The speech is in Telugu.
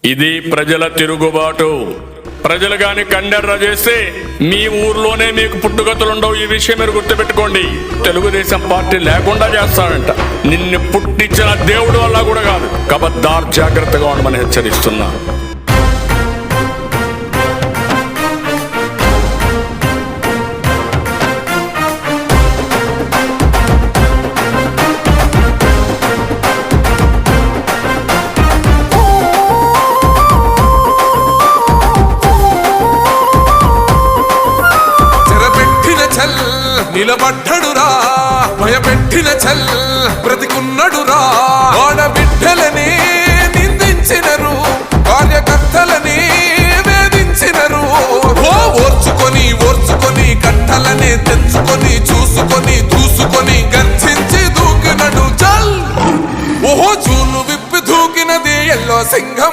ఇది ప్రజల తిరుగుబాటు. ప్రజలు గాని కండెర్ర చేస్తే మీ ఊర్లోనే మీకు పుట్టుగతులుండవు. ఈ విషయం మీరు గుర్తుపెట్టుకోండి. తెలుగుదేశం పార్టీ లేకుండా చేస్తాడంట. నిన్ను పుట్టించిన దేవుడు వల్ల కూడా కాదు. కబద్దార్, జాగ్రత్తగా ఉండమని హెచ్చరిస్తున్నా. నిలబడ్డడు